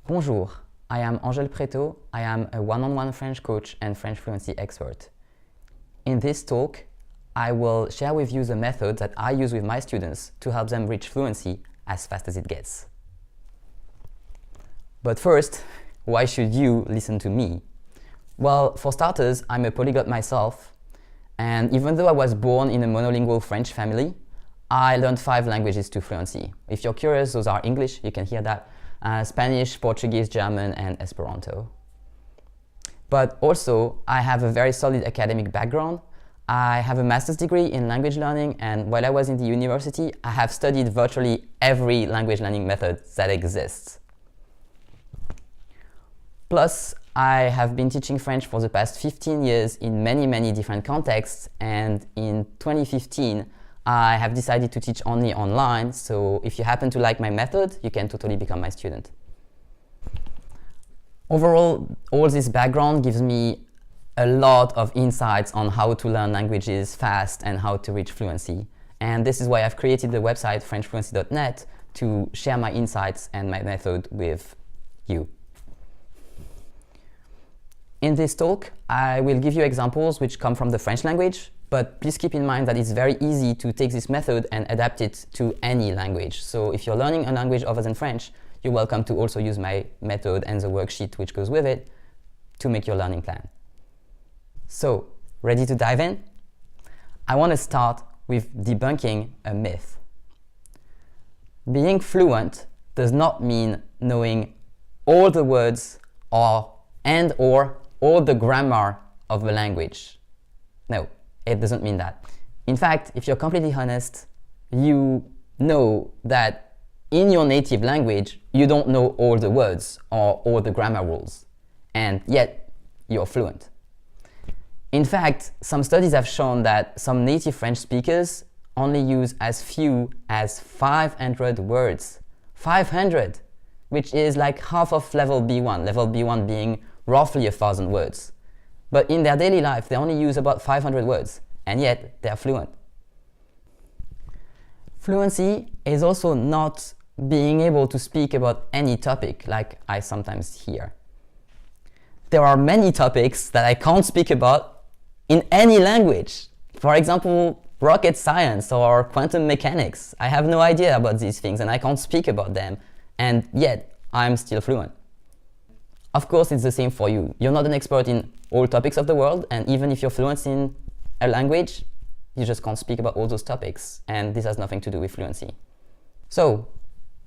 Bonjour, I am Angèle Préto. I am a one-on-one French coach and French fluency expert. In this talk, I will share with you the methods that I use with my students to help them reach fluency as fast as it gets. But first, why should you listen to me? Well, for starters, I'm a polyglot myself, and even though I was born in a monolingual French family, I learned 5 languages to fluency. If you're curious, those are English, you can hear that, Spanish, Portuguese, German, and Esperanto. But also, I have a very solid academic background. I have a master's degree in language learning, and while I was in the university, I have studied virtually every language learning method that exists. Plus, I have been teaching French for the past 15 years in many different contexts, and in 2015, I have decided to teach only online, so if you happen to like my method, you can totally become my student. Overall, all this background gives me a lot of insights on how to learn languages fast and how to reach fluency. And this is why I've created the website frenchfluency.net to share my insights and my method with you. In this talk, I will give you examples which come from the French language, but please keep in mind that it's very easy to take this method and adapt it to any language. So if you're learning a language other than French, you're welcome to also use my method and the worksheet which goes with it to make your learning plan. So, ready to dive in? I want to start with debunking a myth. Being fluent does not mean knowing all the words or all the grammar of the language. No, it doesn't mean that. In fact, if you're completely honest, you know that in your native language, you don't know all the words or all the grammar rules, and yet you're fluent. In fact, some studies have shown that some native French speakers only use as few as 500 words. 500, which is like half of level B1 being roughly 1,000 words. But in their daily life, they only use about 500 words, and yet they're fluent. Fluency is also not being able to speak about any topic, like I sometimes hear. There are many topics that I can't speak about in any language. For example, rocket science or quantum mechanics. I have no idea about these things and I can't speak about them, and yet I'm still fluent. Of course, it's the same for you. You're not an expert in all topics of the world, and even if you're fluent in a language, you just can't speak about all those topics, and this has nothing to do with fluency. So,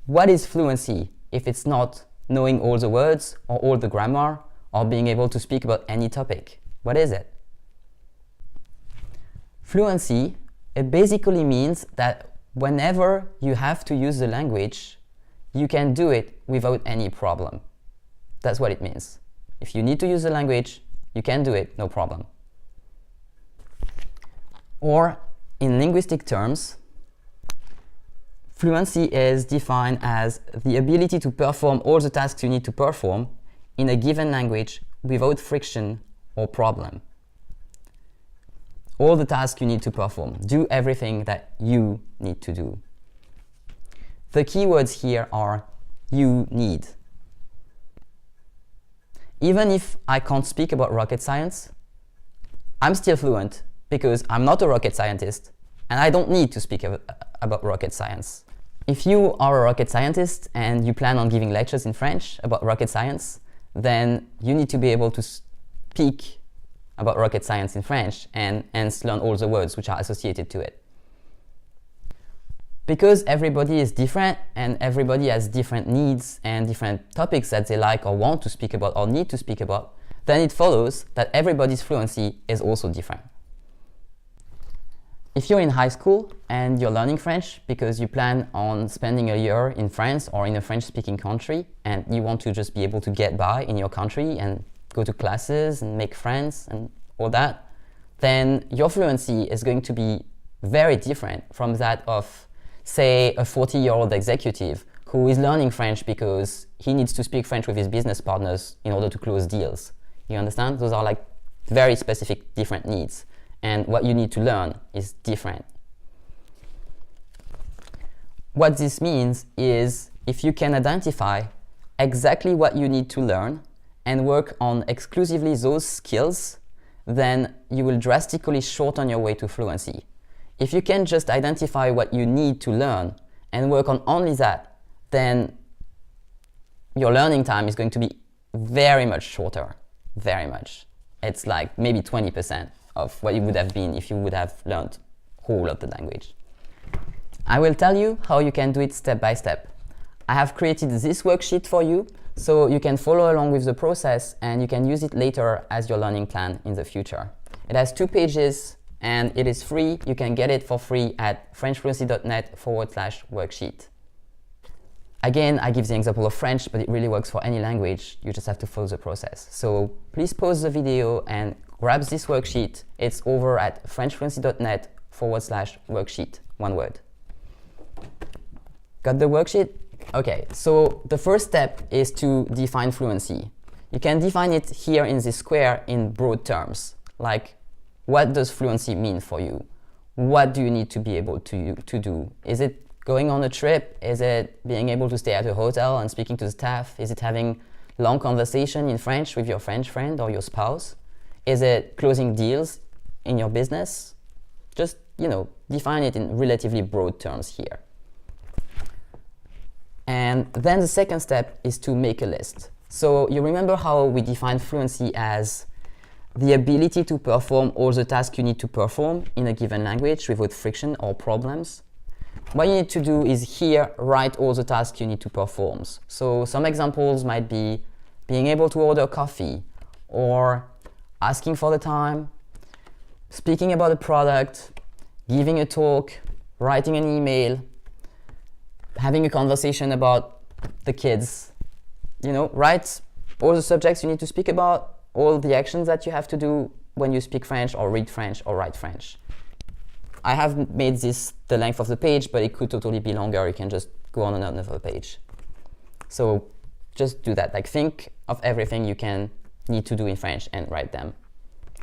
what is fluency if it's not knowing all the words or all the grammar or being able to speak about any topic? What is it? Fluency, it basically means that whenever you have to use the language, you can do it without any problem. That's what it means. If you need to use the language, you can do it, no problem. Or, in linguistic terms, fluency is defined as the ability to perform all the tasks you need to perform in a given language without friction or problem. All the tasks you need to perform. Do everything that you need to do. The keywords here are you need. Even if I can't speak about rocket science, I'm still fluent because I'm not a rocket scientist and I don't need to speak about rocket science. If you are a rocket scientist and you plan on giving lectures in French about rocket science, then you need to be able to speak about rocket science in French and hence learn all the words which are associated to it. Because everybody is different and everybody has different needs and different topics that they like or want to speak about or need to speak about, then it follows that everybody's fluency is also different. If you're in high school and you're learning French because you plan on spending a year in France or in a French-speaking country and you want to just be able to get by in your country and go to classes and make friends and all that, then your fluency is going to be very different from that of, say, a 40-year-old executive who is learning French because he needs to speak French with his business partners in order to close deals. You understand? Those are like very specific different needs, and what you need to learn is different. What this means is if you can identify exactly what you need to learn and work on exclusively those skills, then you will drastically shorten your way to fluency. If you can just identify what you need to learn and work on only that, then your learning time is going to be very much shorter, very much. It's like maybe 20% of what it would have been if you would have learned whole of the language. I will tell you how you can do it step by step. I have created this worksheet for you, so you can follow along with the process and you can use it later as your learning plan in the future. It has 2 pages and it is free. You can get it for free at frenchfluency.net/worksheet. Again, I give the example of French, but it really works for any language. You just have to follow the process. So please pause the video and grab this worksheet. It's over at frenchfluency.net/worksheet, one word. Got the worksheet? Okay, so the first step is to define fluency. You can define it here in this square in broad terms, like what does fluency mean for you? What do you need to be able to do? Is it going on a trip? Is it being able to stay at a hotel and speaking to the staff? Is it having long conversation in French with your French friend or your spouse? Is it closing deals in your business? Just, define it in relatively broad terms here. And then the second step is to make a list. So you remember how we define fluency as the ability to perform all the tasks you need to perform in a given language without friction or problems? What you need to do is here write all the tasks you need to perform. So some examples might be being able to order coffee, or asking for the time, speaking about a product, giving a talk, writing an email, having a conversation about the kids. Write all the subjects you need to speak about, all the actions that you have to do when you speak French or read French or write French. I have made this the length of the page, but it could totally be longer. You can just go on another page. So just do that. Think of everything you need to do in French and write them.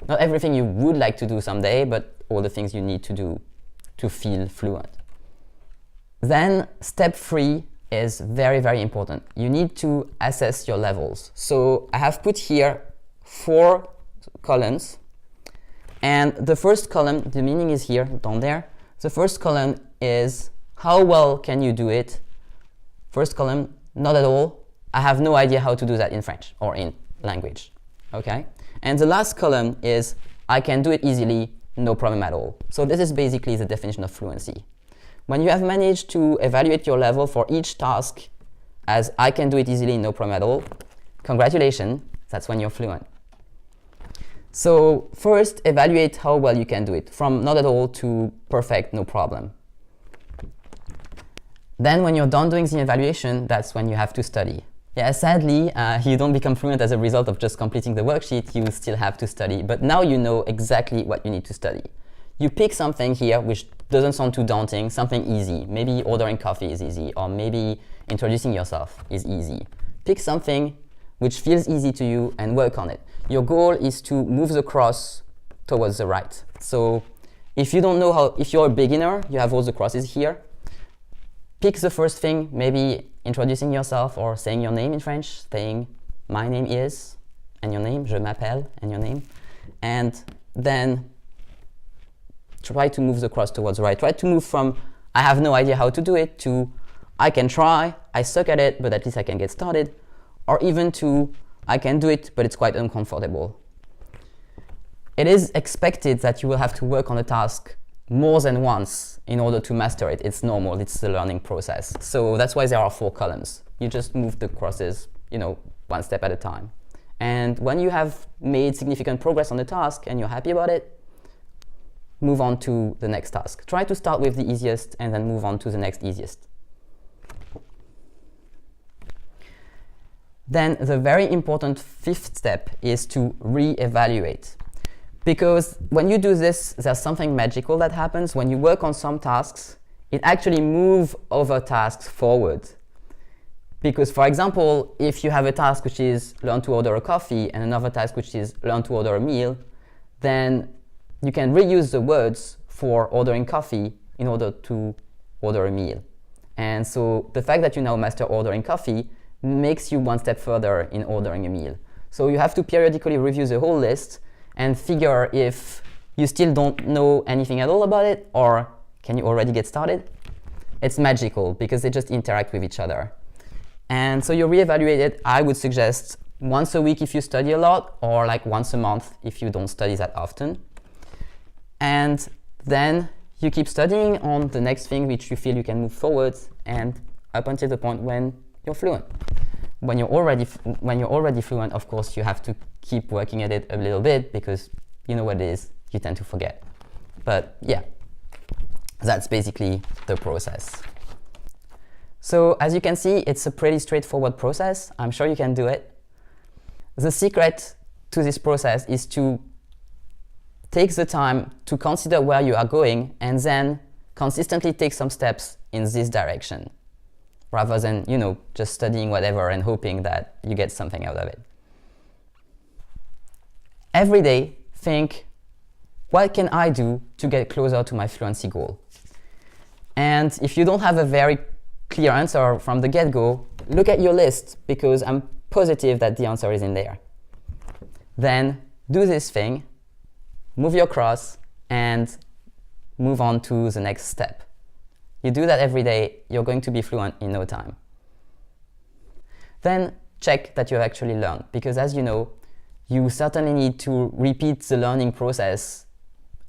Not everything you would like to do someday, but all the things you need to do to feel fluent. Then step 3 is very, very important. You need to assess your levels. So I have put here 4 columns. And the first column, the meaning is here, down there. The first column is how well can you do it? First column, not at all. I have no idea how to do that in French or in language. Okay? And the last column is I can do it easily, no problem at all. So this is basically the definition of fluency. When you have managed to evaluate your level for each task as I can do it easily, no problem at all, congratulations, that's when you're fluent. So first, evaluate how well you can do it, from not at all to perfect, no problem. Then when you're done doing the evaluation, that's when you have to study. Yeah, sadly, you don't become fluent as a result of just completing the worksheet. You still have to study, but now you know exactly what you need to study. You pick something here which doesn't sound too daunting, something easy. Maybe ordering coffee is easy, or maybe introducing yourself is easy. Pick something which feels easy to you and work on it. Your goal is to move the cross towards the right. So if you don't know if you're a beginner, you have all the crosses here. Pick the first thing, maybe introducing yourself or saying your name in French, saying my name is, and your name, je m'appelle, and your name. And then try to move the cross towards the right. Try to move from I have no idea how to do it to I can try, I suck at it, but at least I can get started. Or even to I can do it, but it's quite uncomfortable. It is expected that you will have to work on a task more than once in order to master it. It's normal, it's the learning process. So that's why there are 4 columns. You just move the crosses, one step at a time. And when you have made significant progress on the task and you're happy about it, move on to the next task. Try to start with the easiest and then move on to the next easiest. Then the very important 5th step is to re-evaluate. Because when you do this, there's something magical that happens. When you work on some tasks, it actually moves other tasks forward. Because, for example, if you have a task which is learn to order a coffee and another task which is learn to order a meal, then you can reuse the words for ordering coffee in order to order a meal. And so the fact that you now master ordering coffee makes you one step further in ordering a meal. So you have to periodically review the whole list and figure if you still don't know anything at all about it, or can you already get started? It's magical because they just interact with each other. And so you reevaluate it. I would suggest once a week if you study a lot, or like once a month if you don't study that often. And then you keep studying on the next thing which you feel you can move forward, and up until the point when you're fluent. When you're already fluent, of course, you have to keep working at it a little bit because you know what it is, you tend to forget. But yeah, that's basically the process. So as you can see, it's a pretty straightforward process. I'm sure you can do it. The secret to this process is to take the time to consider where you are going and then consistently take some steps in this direction, rather than, just studying whatever and hoping that you get something out of it. Every day, think, what can I do to get closer to my fluency goal? And if you don't have a very clear answer from the get-go, look at your list, because I'm positive that the answer is in there. Then do this thing, move your cross, and move on to the next step. You do that every day, you're going to be fluent in no time. Then check that you've actually learned, because as you know, you certainly need to repeat the learning process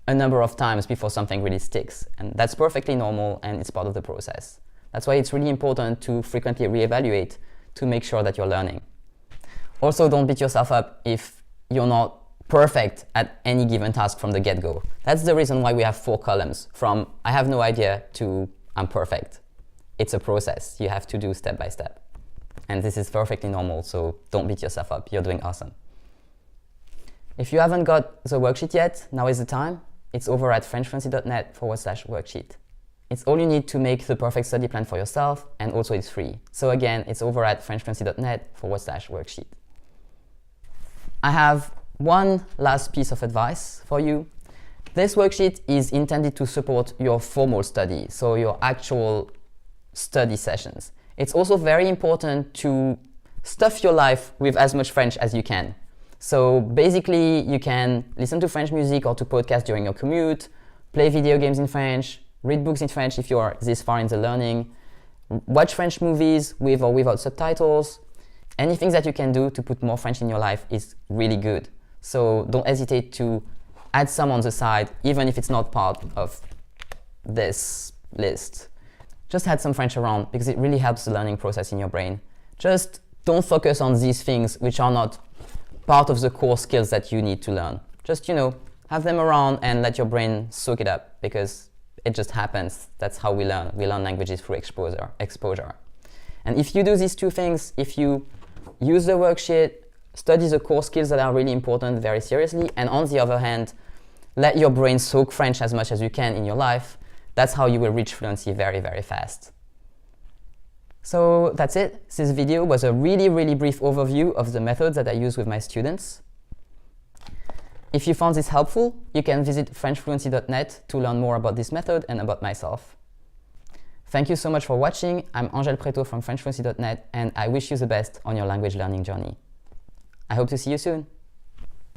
a number of times before something really sticks. And that's perfectly normal, and it's part of the process. That's why it's really important to frequently reevaluate to make sure that you're learning. Also, don't beat yourself up if you're not perfect at any given task from the get-go. That's the reason why we have 4 columns, from I have no idea to I'm perfect. It's a process you have to do step by step. And this is perfectly normal, so don't beat yourself up. You're doing awesome. If you haven't got the worksheet yet, now is the time. It's over at frenchfluency.net/worksheet. It's all you need to make the perfect study plan for yourself, and also it's free. So again, it's over at frenchfluency.net/worksheet. I have one last piece of advice for you. This worksheet is intended to support your formal study, so your actual study sessions. It's also very important to stuff your life with as much French as you can. So basically, you can listen to French music or to podcasts during your commute, play video games in French, read books in French if you're this far in the learning, watch French movies with or without subtitles. Anything that you can do to put more French in your life is really good. So don't hesitate to add some on the side, even if it's not part of this list. Just add some French around, because it really helps the learning process in your brain. Just don't focus on these things which are not part of the core skills that you need to learn. Just, have them around and let your brain soak it up, because it just happens. That's how we learn. We learn languages through exposure. And if you do these 2 things, if you use the worksheet, study the core skills that are really important very seriously, and on the other hand, let your brain soak French as much as you can in your life, that's how you will reach fluency very, very fast. So that's it. This video was a really, really brief overview of the methods that I use with my students. If you found this helpful, you can visit frenchfluency.net to learn more about this method and about myself. Thank you so much for watching. I'm Angèle Preto from frenchfluency.net, and I wish you the best on your language learning journey. I hope to see you soon.